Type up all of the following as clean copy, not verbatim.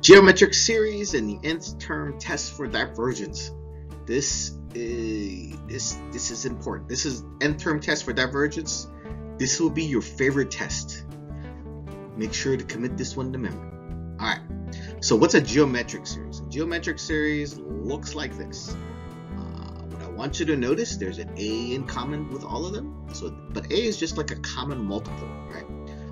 Geometric series and the nth term test for divergence. This is important. This is nth term test for divergence. This will be your favorite test. Make sure to commit this one to memory. All right. So what's a geometric series? A geometric series looks like this. What I want you to notice, there's an a in common with all of them. But a is just like a common multiple, right?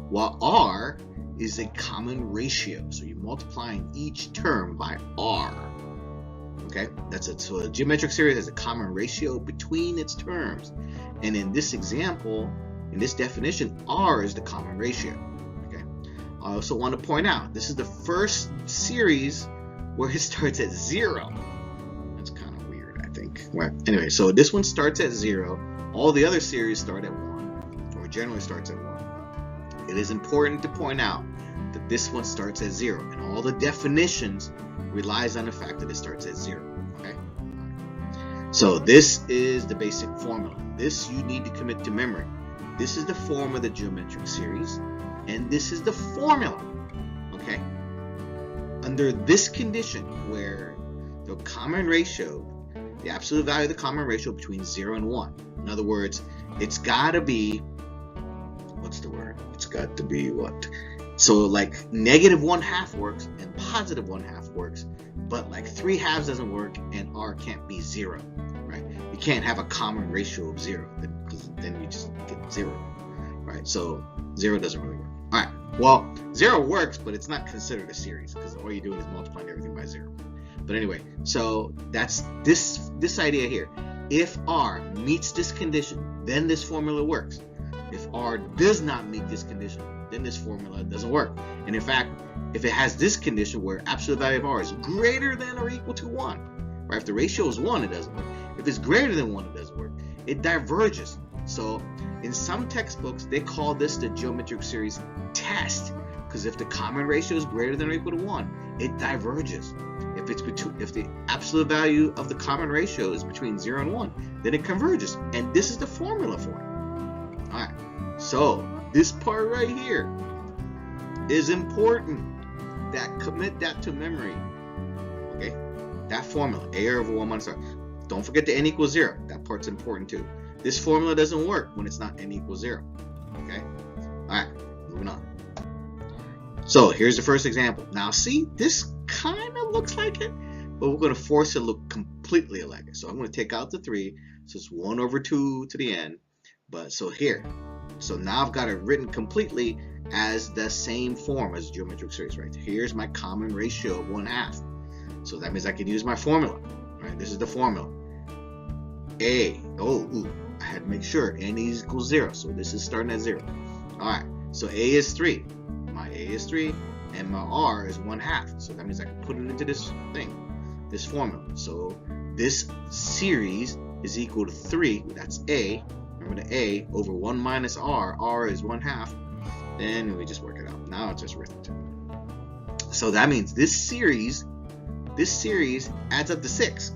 While r is a common ratio. So you're multiplying each term by r. Okay, that's it. So a geometric series has a common ratio between its terms. And in this example, in this definition, r is the common ratio. Okay. I also want to point out, this is the first series where it starts at 0. That's kind of weird, I think. Well, anyway, so this one starts at 0. All the other series start at 1, or generally starts at 1. It is important to point out that this one starts at 0, and all the definitions relies on the fact that it starts at 0. Okay. So this is the basic formula. This you need to commit to memory. This is the form of the geometric series, and this is the formula. Okay. Under this condition, where the common ratio, the absolute value of the common ratio between 0 and 1. In other words, it's got to be, what's the word? It's got to be what? So like negative 1/2 works and positive 1/2 works, but like 3/2 doesn't work and r can't be 0, right? You can't have a common ratio of 0, because then you just get 0, right? So 0 doesn't really work. All right, well, 0 works, but it's not considered a series because all you're doing is multiplying everything by 0. But anyway, so that's this idea here. If r meets this condition, then this formula works. If r does not meet this condition, then this formula doesn't work. And in fact, if it has this condition where absolute value of r is greater than or equal to 1, right? If the ratio is 1, it doesn't work. If it's greater than 1, it doesn't work. It diverges. So in some textbooks, they call this the geometric series test, because if the common ratio is greater than or equal to 1, it diverges. If the absolute value of the common ratio is between 0 and 1, then it converges. And this is the formula for it. All right. So this part right here is important. Commit that to memory. Okay, that formula, a over 1 minus r. Don't forget the n equals 0. That part's important too. This formula doesn't work when it's not n equals 0. Okay. All right, moving on. So here's the first example. Now see, this kind of looks like it, but we're going to force it to look completely like it. So I'm going to take out the 3. So it's 1 over 2 to the n. But so here, so now I've got it written completely as the same form as geometric series, right? Here's my common ratio of 1/2. So that means I can use my formula, right? This is the formula. I had to make sure n is equals 0. So this is starting at 0. All right, so a is 3. My a is 3, and my r is 1/2. So that means I can put it into this thing, this formula. So this series is equal to 3. That's a. Remember the a over 1 minus r. R is 1/2. Then we just work it out. Now it's just arithmetic. So that means this series adds up to 6.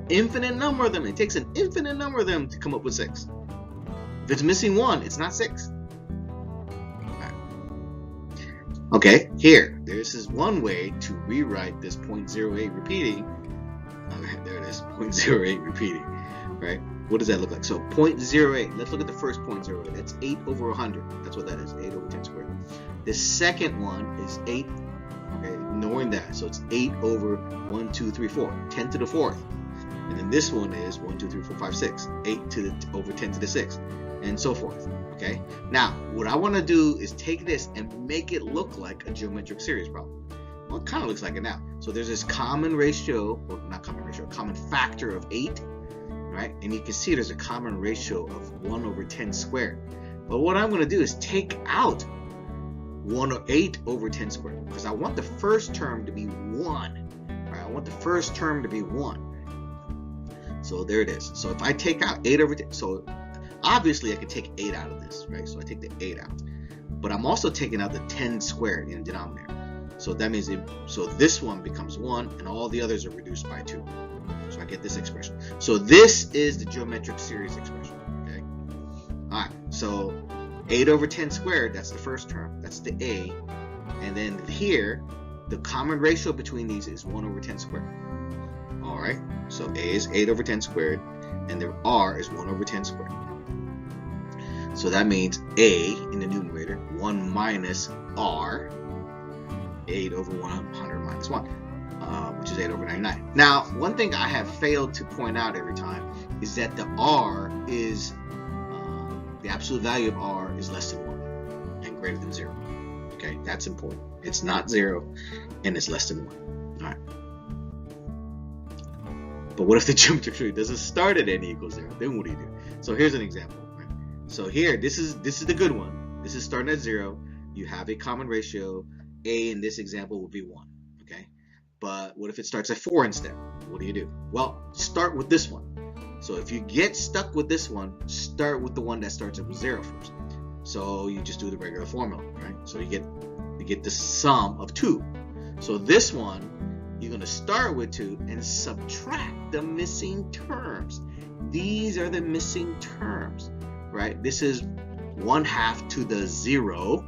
Infinite number of them. It takes an infinite number of them to come up with 6. If it's missing 1, it's not 6. Okay, here. This is one way to rewrite this 0.08 repeating. Okay, there it is. 0.08 repeating. Right? What does that look like? So 0.08. Let's look at the first 0.08. That's 8 over 100. That's what that is. 8 over 10 squared. The second one is 8. Okay, ignoring that. So it's 8 over 1, 2, 3, 4. 10 to the 4th. And then this one is 1, 2, 3, 4, 5, 6. 8 over 10 to the 6th. And so forth. Okay. Now, what I want to do is take this and make it look like a geometric series problem. Well, it kind of looks like it now. So there's this common ratio, or not common ratio, common factor of 8. Right? And you can see there's a common ratio of 1 over 10 squared. But what I'm going to do is take out 8 over 10 squared, because I want the first term to be 1. Right? I want the first term to be 1. So there it is. So if I take out 8 over 10, so obviously I can take 8 out of this, right? So I take the 8 out. But I'm also taking out the 10 squared in the denominator. So that means so this one becomes 1, and all the others are reduced by 2. So I get this expression. So this is the geometric series expression. Okay. All right. So 8 over 10 squared, that's the first term. That's the a. And then here, the common ratio between these is 1 over 10 squared. All right, so A is 8 over 10 squared, and the R is 1 over 10 squared. So that means A in the numerator, 1 minus R, 8 over 100 minus 1, which is 8 over 99. Now, one thing I have failed to point out every time is that the R is, the absolute value of R is less than 1 and greater than 0. Okay, that's important. It's not 0 and it's less than 1. All right. But what if the geometry tree doesn't start at n equals 0? Then what do you do? So here's an example. Right? So here, this is the good one. This is starting at 0. You have a common ratio. A in this example would be 1. Okay. But what if it starts at 4 instead? What do you do? Well, start with this one. So if you get stuck with this one, start with the one that starts with 0 first. So you just do the regular formula, right? So you get the sum of 2. So this one, you're going to start with 2 and subtract the missing terms. These are the missing terms, right? This is 1/2 to the 0,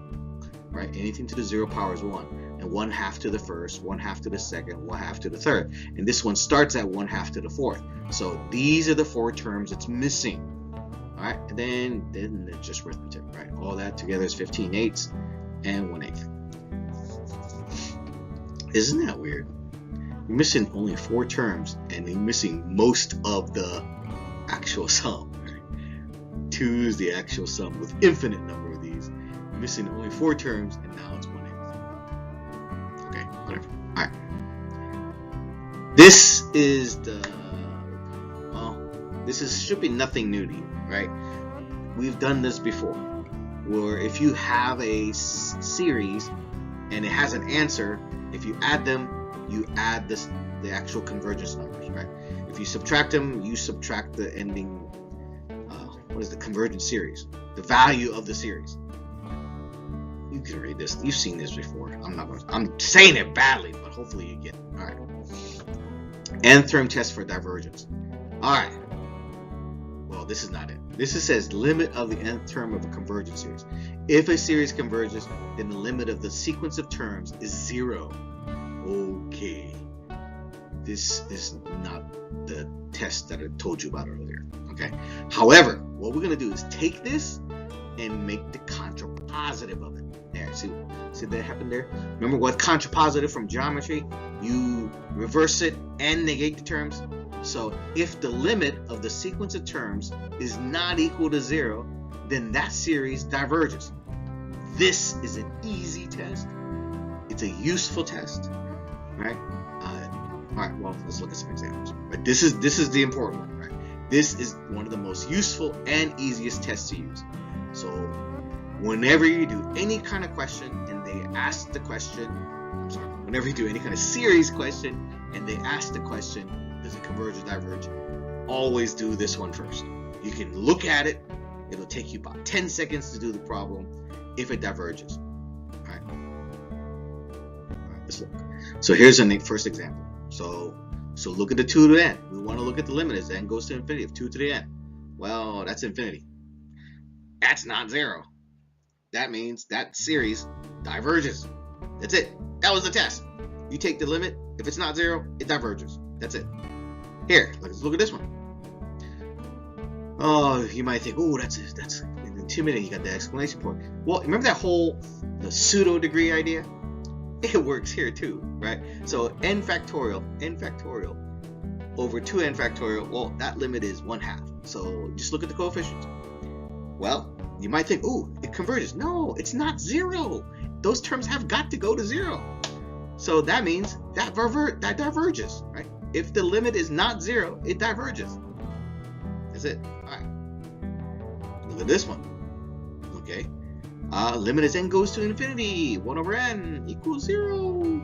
right? Anything to the 0 power is 1. And 1/2 to the first, 1/2 to the second, 1/2 to the third. And this one starts at 1/2 to the fourth. So these are the 4 terms it's missing. All right, and then it's just arithmetic, right? All that together is 15/8 and 1/8. Isn't that weird? You're missing only 4 terms, and you're missing most of the actual sum. Right? 2 is the actual sum with infinite number of these. You're missing only 4 terms, and now it's 1/8. Okay, whatever. All right. This is should be nothing new to you, right? We've done this before, where if you have a series and it has an answer, if you add them, you add the actual convergence numbers, right? If you subtract them, you subtract the ending, what is the convergent series? The value of the series. You can read this. You've seen this before. I'm saying it badly, but hopefully you get it. All right. Nth-Term test for divergence. All right. Well, this is not it. This says limit of the nth term of a convergent series. If a series converges, then the limit of the sequence of terms is 0. Okay. This is not the test that I told you about earlier. Okay. However, what we're going to do is take this and make the contrapositive of it. There, see that happened there? Remember what contrapositive from geometry? You reverse it and negate the terms. So if the limit of the sequence of terms is not equal to 0, then that series diverges. This is an easy test. It's a useful test, right? All right. Well, let's look at some examples. Right? This is the important one, right? This is one of the most useful and easiest tests to use. So whenever you do any kind of question and they ask the question, whenever you do any kind of series question and they ask the question, does it converge or diverge? Always do this one first. You can look at it. It'll take you about 10 seconds to do the problem if it diverges. All right, let's look. So here's the first example. So look at the 2 to the n. We want to look at the limit as n goes to infinity of 2 to the n. Well, that's infinity. That's not 0. That means that series diverges. That's it. That was the test. You take the limit. If it's not 0, it diverges. That's it. Here, let's look at this one. Oh, you might think, oh, that's intimidating. You got the exclamation point. Well, remember that the pseudo degree idea? It works here too, right? So n factorial over 2n factorial. Well, that limit is 1/2. So just look at the coefficients. Well, you might think, oh, it converges. No, it's not 0. Those terms have got to go to 0. So that means that diverges, right? If the limit is not 0, it diverges. That's it. All right. Look at this one. Okay. Limit as n goes to infinity. 1 over n equals 0.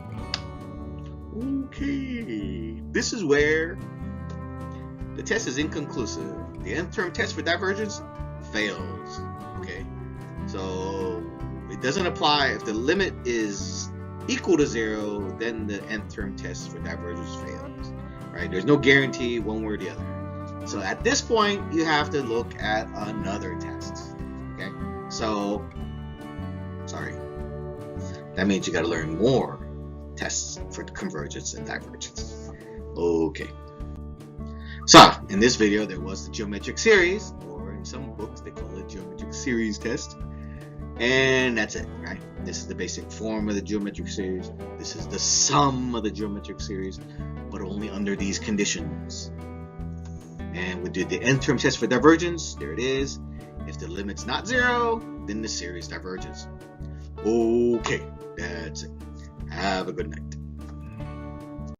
Okay. This is where the test is inconclusive. The nth-term test for divergence fails. Okay. So it doesn't apply if the limit is equal to 0, then the nth-term test for divergence fails. Right? There's no guarantee one way or the other. So at this point, you have to look at another test. Okay? So, sorry. That means you got to learn more tests for convergence and divergence. Okay. So, in this video, there was the geometric series, or in some books, they call it geometric series test. And that's it, right? This is the basic form of the geometric series. This is the sum of the geometric series, but only under these conditions. And we did the nth-term test for divergence. There it is. If the limit's not 0, then the series diverges. Okay, that's it. Have a good night.